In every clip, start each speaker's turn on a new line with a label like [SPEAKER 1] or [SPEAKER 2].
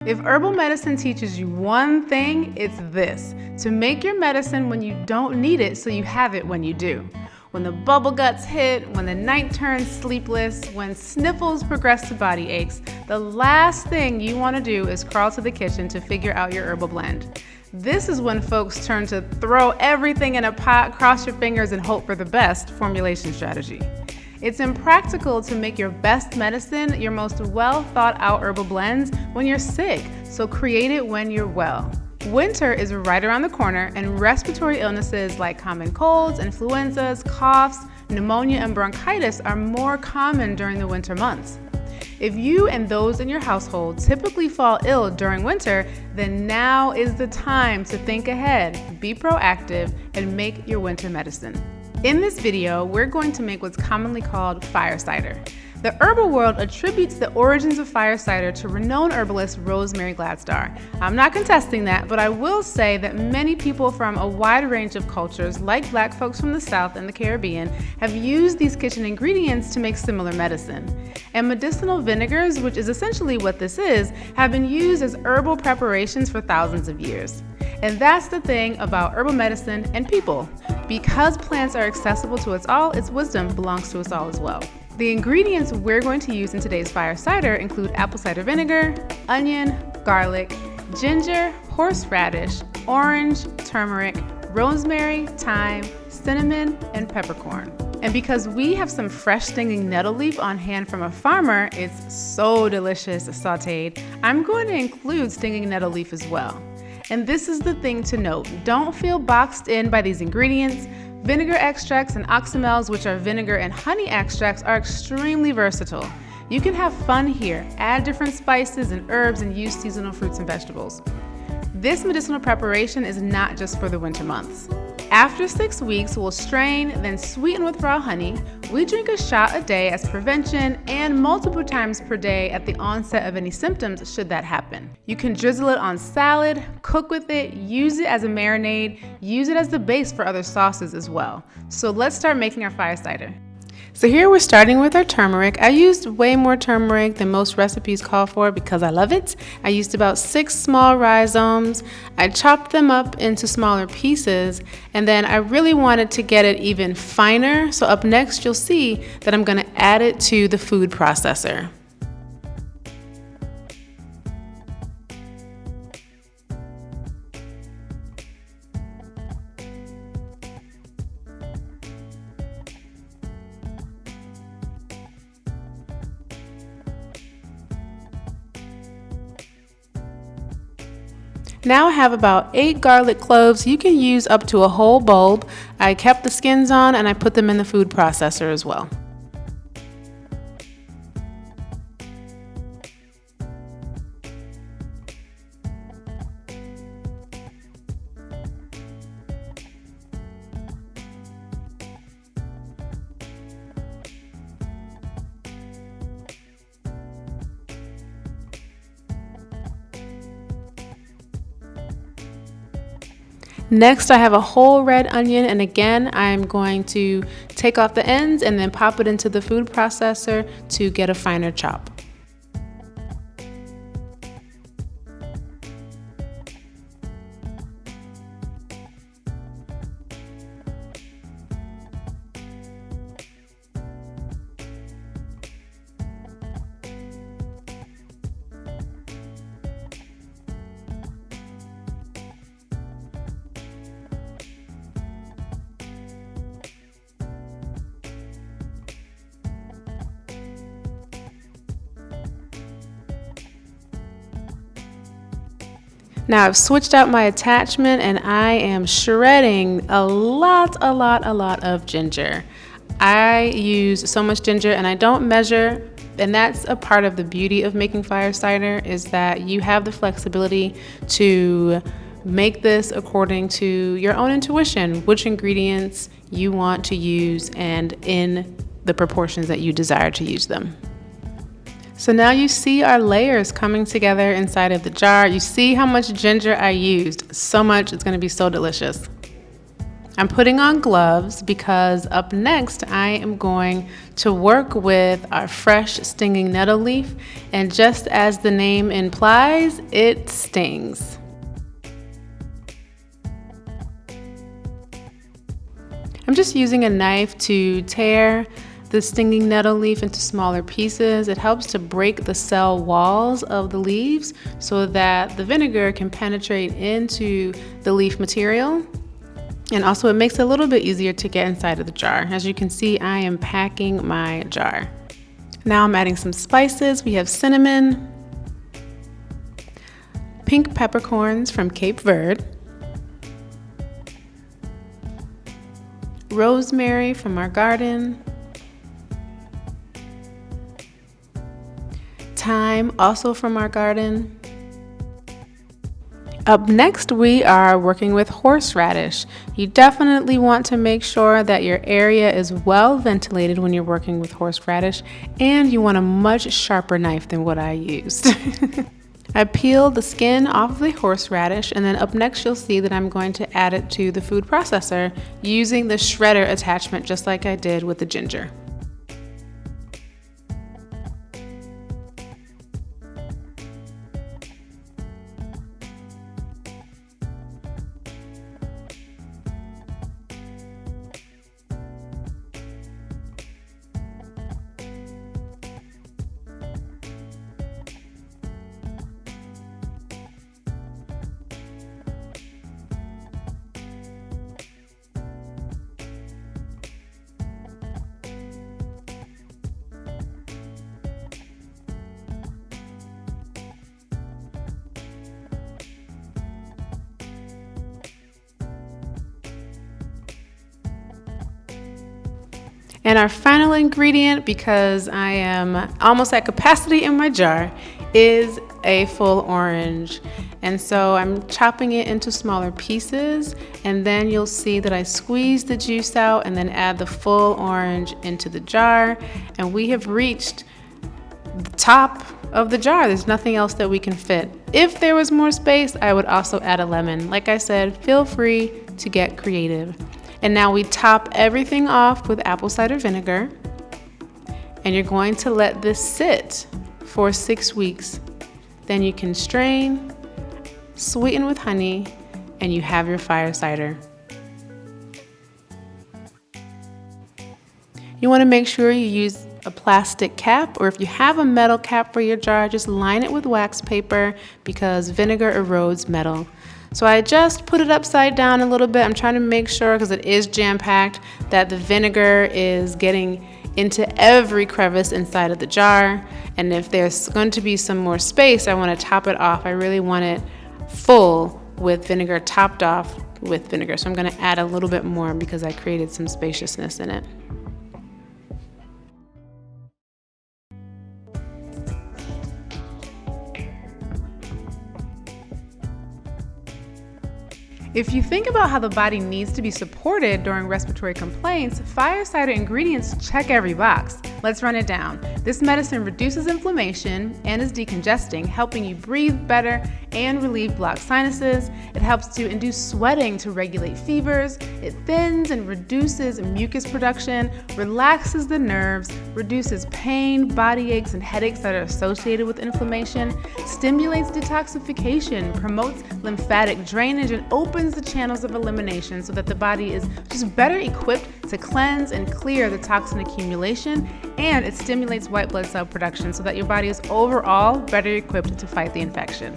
[SPEAKER 1] If herbal medicine teaches you one thing, it's this: to make your medicine when you don't need it so you have it when you do. When the bubble guts hit, when the night turns sleepless, when sniffles progress to body aches, the last thing you want to do is crawl to the kitchen to figure out your herbal blend. This is when folks turn to throw everything in a pot, cross your fingers, and hope for the best formulation strategy. It's impractical to make your best medicine, your most well thought out herbal blends, when you're sick, so create it when you're well. Winter is right around the corner, and respiratory illnesses like common colds, influenzas, coughs, pneumonia, and bronchitis are more common during the winter months. If you and those in your household typically fall ill during winter, then now is the time to think ahead, be proactive, and make your winter medicine. In this video, we're going to make what's commonly called Firecider. The herbal world attributes the origins of Firecider to renowned herbalist Rosemary Gladstar. I'm not contesting that, but I will say that many people from a wide range of cultures, like Black folks from the South and the Caribbean, have used these kitchen ingredients to make similar medicine. And medicinal vinegars, which is essentially what this is, have been used as herbal preparations for thousands of years. And that's the thing about herbal medicine and people. Because plants are accessible to us all, its wisdom belongs to us all as well. The ingredients we're going to use in today's Firecider include apple cider vinegar, onion, garlic, ginger, horseradish, orange, turmeric, rosemary, thyme, cinnamon, and peppercorn. And because we have some fresh stinging nettle leaf on hand from a farmer, it's so delicious sauteed, I'm going to include stinging nettle leaf as well. And this is the thing to note: don't feel boxed in by these ingredients. Vinegar extracts and oxymels, which are vinegar and honey extracts, are extremely versatile. You can have fun here, add different spices and herbs, and use seasonal fruits and vegetables. This medicinal preparation is not just for the winter months. After 6 weeks, we'll strain, then sweeten with raw honey. We drink a shot a day as prevention and multiple times per day at the onset of any symptoms should that happen. You can drizzle it on salad, cook with it, use it as a marinade, use it as the base for other sauces as well. So let's start making our Firecider. So here we're starting with our turmeric. I used way more turmeric than most recipes call for because I love it. I used about 6 small rhizomes. I chopped them up into smaller pieces, and then I really wanted to get it even finer. So up next you'll see that I'm going to add it to the food processor. Now I have about 8 garlic cloves. You can use up to a whole bulb. I kept the skins on and I put them in the food processor as well. Next, I have a whole red onion, and again, I'm going to take off the ends and then pop it into the food processor to get a finer chop. Now I've switched out my attachment and I am shredding a lot of ginger. I use so much ginger and I don't measure, and that's a part of the beauty of making Firecider, is that you have the flexibility to make this according to your own intuition, which ingredients you want to use and in the proportions that you desire to use them. So now you see our layers coming together inside of the jar. You see how much ginger I used. So much, it's going to be so delicious. I'm putting on gloves because up next I am going to work with our fresh stinging nettle leaf, and just as the name implies, it stings. I'm just using a knife to tear the stinging nettle leaf into smaller pieces. It helps to break the cell walls of the leaves so that the vinegar can penetrate into the leaf material. And also it makes it a little bit easier to get inside of the jar. As you can see, I am packing my jar. Now I'm adding some spices. We have cinnamon, pink peppercorns from Cape Verde, rosemary from our garden, thyme also from our garden. Up next, we are working with horseradish. You definitely want to make sure that your area is well ventilated when you're working with horseradish, and you want a much sharper knife than what I used. I peeled the skin off of the horseradish, and then up next you'll see that I'm going to add it to the food processor using the shredder attachment just like I did with the ginger. And our final ingredient, because I am almost at capacity in my jar, is a full orange. And so I'm chopping it into smaller pieces, and then you'll see that I squeeze the juice out and then add the full orange into the jar. And we have reached the top of the jar. There's nothing else that we can fit. If there was more space, I would also add a lemon. Like I said, feel free to get creative. And now we top everything off with apple cider vinegar, and you're going to let this sit for 6 weeks. Then you can strain, sweeten with honey, and you have your Firecider. You want to make sure you use a plastic cap, or if you have a metal cap for your jar, just line it with wax paper because vinegar erodes metal. So I just put it upside down a little bit. I'm trying to make sure, because it is jam-packed, that the vinegar is getting into every crevice inside of the jar. And if there's going to be some more space, I want to top it off. I really want it full with vinegar, topped off with vinegar. So I'm going to add a little bit more because I created some spaciousness in it. If you think about how the body needs to be supported during respiratory complaints, Firecider ingredients check every box. Let's run it down. This medicine reduces inflammation and is decongesting, helping you breathe better and relieve blocked sinuses. It helps to induce sweating to regulate fevers. It thins and reduces mucus production, relaxes the nerves, reduces pain, body aches, and headaches that are associated with inflammation, stimulates detoxification, promotes lymphatic drainage, and opens the channels of elimination so that the body is just better equipped to cleanse and clear the toxin accumulation, and it stimulates white blood cell production so that your body is overall better equipped to fight the infection.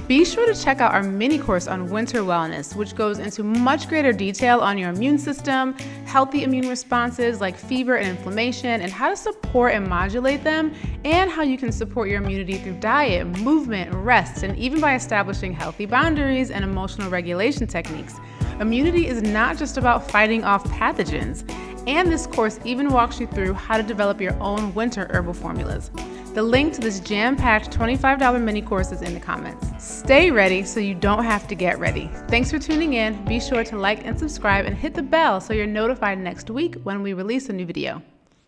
[SPEAKER 1] Be sure to check out our mini course on winter wellness, which goes into much greater detail on your immune system, healthy immune responses like fever and inflammation, and how to support and modulate them, and how you can support your immunity through diet, movement, rest, and even by establishing healthy boundaries and emotional regulation techniques. Immunity is not just about fighting off pathogens, and this course even walks you through how to develop your own winter herbal formulas. The link to this jam-packed $25 mini course is in the comments. Stay ready so you don't have to get ready. Thanks for tuning in. Be sure to like and subscribe and hit the bell so you're notified next week when we release a new video.